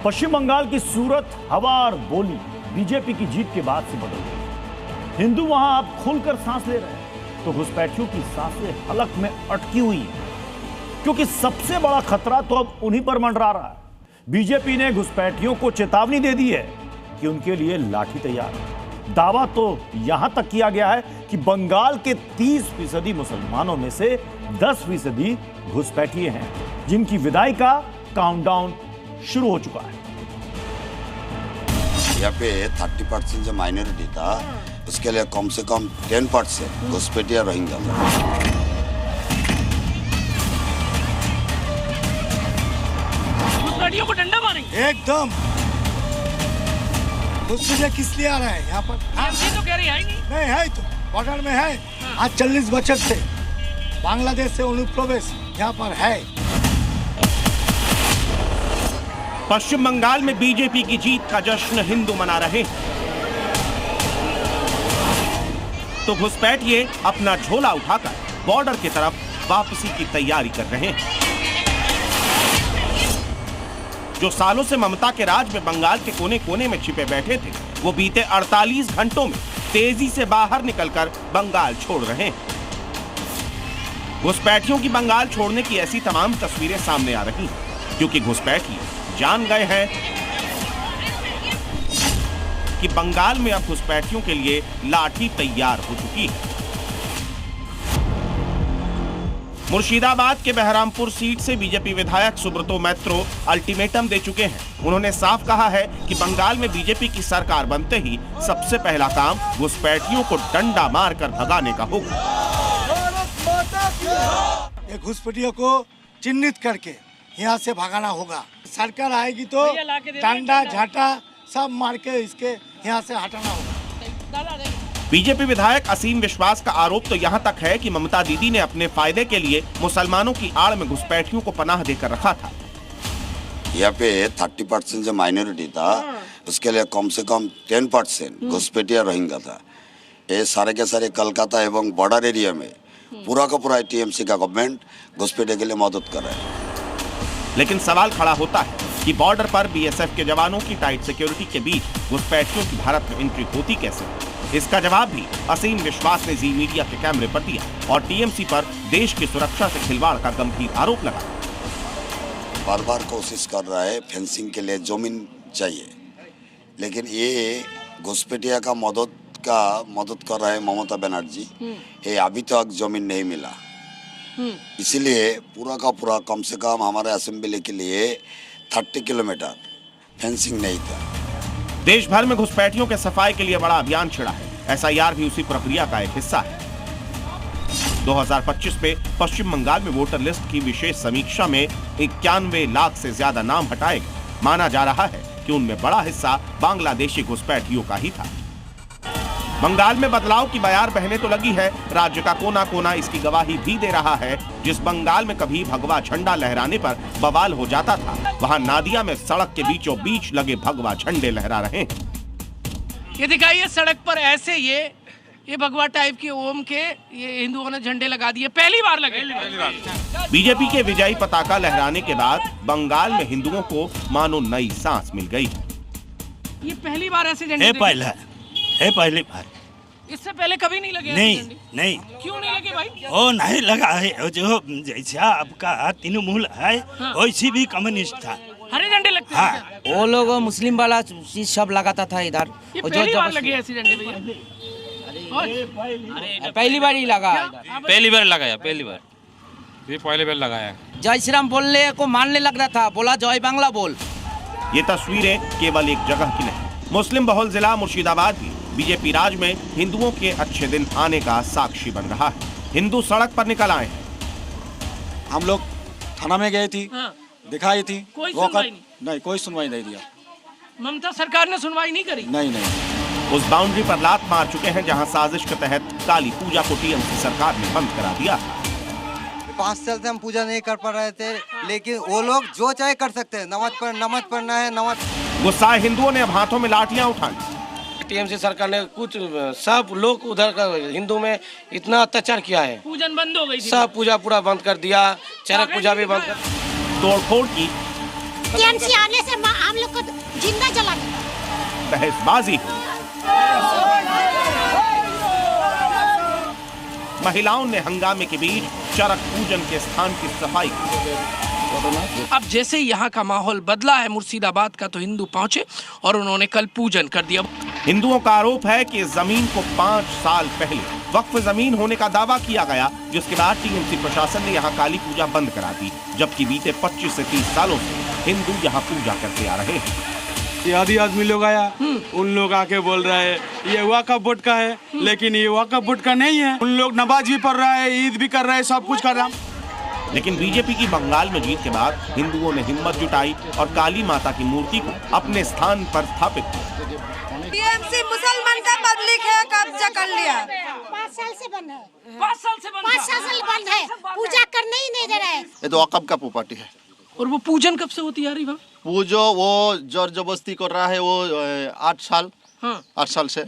पश्चिम बंगाल की सूरत, हवा और बोली बीजेपी की जीत के बाद से बदल गई। हिंदू वहां अब खुलकर सांस ले रहे हैं, तो घुसपैठियों की सांसें हलक में अटकी हुई हैं, क्योंकि सबसे बड़ा खतरा तो अब उन्हीं पर मंडरा रहा है। बीजेपी ने घुसपैठियों को चेतावनी दे दी है कि उनके लिए लाठी तैयार है। दावा तो यहां तक किया गया है कि बंगाल के 30% मुसलमानों में से 10% घुसपैठिए हैं, जिनकी विदाई का काउंटडाउन शुरू हो चुका है। यहाँ पे 30% जो माइनॉरिटी था, उसके लिए कम से कम 10% घुसपैठिया रोहिंग्या था। घुसपैठियों को डंडा मारेंगे एकदम। घुसपैठिया किस लिए आ रहा है यहाँ पर? ये तो कह रही है नहीं है, तो बॉर्डर में है। आज 40 बछर से बांग्लादेश से अनुप्रवेश यहाँ पर है। पश्चिम बंगाल में बीजेपी की जीत का जश्न हिंदू मना रहे हैं, तो घुसपैठिए अपना झोला उठाकर बॉर्डर की तरफ वापसी की तैयारी कर रहे हैं। जो सालों से ममता के राज में बंगाल के कोने कोने में छिपे बैठे थे, वो बीते 48 घंटों में तेजी से बाहर निकलकर बंगाल छोड़ रहे हैं। घुसपैठियों की बंगाल छोड़ने की ऐसी तमाम तस्वीरें सामने आ रही हैं, क्योंकि घुसपैठिए जान गए हैं कि बंगाल में अब घुसपैठियों के लिए लाठी तैयार हो चुकी है। मुर्शिदाबाद के बहरामपुर सीट से बीजेपी विधायक सुब्रतो मैत्रो अल्टीमेटम दे चुके हैं। उन्होंने साफ कहा है कि बंगाल में बीजेपी की सरकार बनते ही सबसे पहला काम घुसपैठियों को डंडा मारकर भगाने का होगा। ये घुसपैठियों को चिन्हित करके यहाँ से भगाना होगा। सरकार आएगी तो डंडा झाटा सब मार के इसके यहाँ से हटाना होगा। बीजेपी विधायक असीम विश्वास का आरोप तो यहाँ तक है कि ममता दीदी ने अपने फायदे के लिए मुसलमानों की आड़ में घुसपैठियों को पनाह देकर रखा था। यहाँ पे 30% जो माइनॉरिटी था, उसके लिए कम से कम 10% घुसपैठिया रोहिंग्या था। ये सारे के सारे कलकत्ता एवं बॉर्डर एरिया में पूरा का पूरा टीएमसी का गवर्नमेंट घुसपैठिया के लिए मदद कर रहा है। लेकिन सवाल खड़ा होता है कि बॉर्डर पर बीएसएफ के जवानों की टाइट सिक्योरिटी के बीच घुसपैठियों की भारत में एंट्री होती कैसे? इसका जवाब भी असीम विश्वास ने जी मीडिया के कैमरे पर दिया और टीएमसी पर देश की सुरक्षा से खिलवाड़ का गंभीर आरोप लगाया। बार बार कोशिश कर रहा है फेंसिंग के लिए जमीन चाहिए, लेकिन ये घुसपैठिया का मदद कर रहा है ममता बनर्जी। ये अभी तक जमीन नहीं मिला, इसीलिए पूरा का पूरा कम से कम हमारे असेंबली के लिए 30 किलोमीटर फेंसिंग नहीं था। देश भर में घुसपैठियों के सफाई के लिए बड़ा अभियान छिड़ा है। एसआईआर भी उसी प्रक्रिया का एक हिस्सा है। 2025 में पश्चिम बंगाल में वोटर लिस्ट की विशेष समीक्षा में 91 लाख से ज्यादा नाम हटाए गए। माना जा रहा है कि उनमें बड़ा हिस्सा बांग्लादेशी घुसपैठियों का ही था। बंगाल में बदलाव की बयार बहने तो लगी है, राज्य का कोना कोना इसकी गवाही भी दे रहा है। जिस बंगाल में कभी भगवा झंडा लहराने पर बवाल हो जाता था, वहां नादिया में सड़क के बीचों बीच लगे भगवा झंडे लहरा रहे हैं। ये दिखाइए सड़क पर ऐसे ये भगवा टाइप के ओम के ये हिंदुओं ने झंडे लगा दिए। पहली बार लगे। बीजेपी के विजयी पताका लहराने के बाद बंगाल में हिंदुओं को मानो नई सांस मिल गई। ये पहली बार ऐसे झंडे है पहली बार। इससे पहले कभी नहीं लगे? नहीं। क्यों नहीं लगे भाई? वो नहीं लगा है, जो जैसा आपका तृणमूल है वैसी भी कम्युनिस्ट था। हरे झंडे लगते हाँ। हैं। वो लोग मुस्लिम वाला चीज सब लगाता था इधर। ये पहली बार लगे ऐसे झंडे भैया? पहली बार ही लगा। पहली बार लगाया, पहली बार ये पहली बार लगाया। जय श्री राम बोलने को मानने लग रहा था, बोला जय बांग्ला बोल। ये तस्वीरें केवल एक जगह की नहीं, मुस्लिम बहुल जिला मुर्शिदाबाद भी बीजेपी राज में हिंदुओं के अच्छे दिन आने का साक्षी बन रहा है। हिंदू सड़क पर निकल आए हैं। हम लोग थाना में गए थी, दिखाई थी, कोई सुनवाई नहीं, कोई सुनवाई नहीं दिया। ममता सरकार ने सुनवाई नहीं करी? नहीं। उस बाउंड्री पर लात मार चुके हैं जहां साजिश के तहत काली पूजा को टीएमसी सरकार ने बंद करा दिया। 5 साल से हम पूजा नहीं कर पा रहे थे, लेकिन वो लोग जो चाहे कर सकते हैं। नमाज पढ़ना है, नमाज। गुस्साए हिंदुओं ने अब हाथों में लाठियां उठाई। टीएमसी सरकार ने कुछ सब लोग उधर का हिंदू में इतना अत्याचार किया है, पूजन बंद हो गई थी। सब पूजा पूरा बंद कर दिया, चरक पूजा भी बंद कर। तोड़फोड़ की टीएमसी आने से हम लोग को को जिंदा जला देगा। बहसबाजी, महिलाओं ने हंगामे के बीच चरक पूजन के स्थान की सफाई की। अब जैसे यहाँ का माहौल बदला है मुर्शिदाबाद का, तो हिंदू पहुंचे और उन्होंने कल पूजन कर दिया। हिंदुओं का आरोप है कि जमीन को 5 साल पहले वक्फ जमीन होने का दावा किया गया, जिसके बाद टीएमसी प्रशासन ने यहाँ काली पूजा बंद करा दी, जबकि बीते 25 से 30 सालों से हिंदू यहाँ पूजा करते आ रहे हैं। ये आदि आदमी लोग आया, उन लोग आके बोल रहा है ये वक्फ बोर्ड का है, लेकिन ये वक्फ बोर्ड का नहीं है। उन लोग नमाज भी पढ़ रहा है, ईद भी कर रहा है, सब कुछ कर रहा है। लेकिन बीजेपी की बंगाल में जीत के बाद हिंदुओं ने हिम्मत जुटाई और काली माता की मूर्ति को अपने स्थान पर स्थापित किया। टीएमसी मुसलमान का पब्लिक है, कब्जा कर लिया। 5 साल से बंद है, 5 साल से बंद 5 साल से बंद है, पूजा करने ही नहीं दे रहे हैं। ये तो वक्फ का प्रॉपर्टी है। और वो पूजन कब से होती आ रही? वो जो वो जोर जबरदस्ती कर रहा है, वो 8 साल से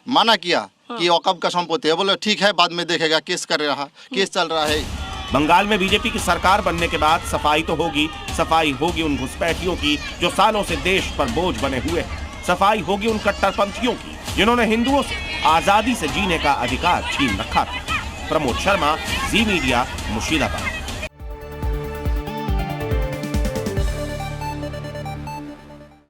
माना किया कि वक्फ का संपत्ति है। बोले ठीक है, बाद में देखेगा, केस कर रहा, केस चल रहा है। बंगाल में बीजेपी की सरकार बनने के बाद सफाई तो होगी, सफाई होगी उन घुसपैठियों की जो सालों से देश पर बोझ बने हुए हैं। सफाई होगी उन कट्टरपंथियों की जिन्होंने हिंदुओं से आजादी से जीने का अधिकार छीन रखा था। प्रमोद शर्मा, जी मीडिया, मुर्शिदाबाद।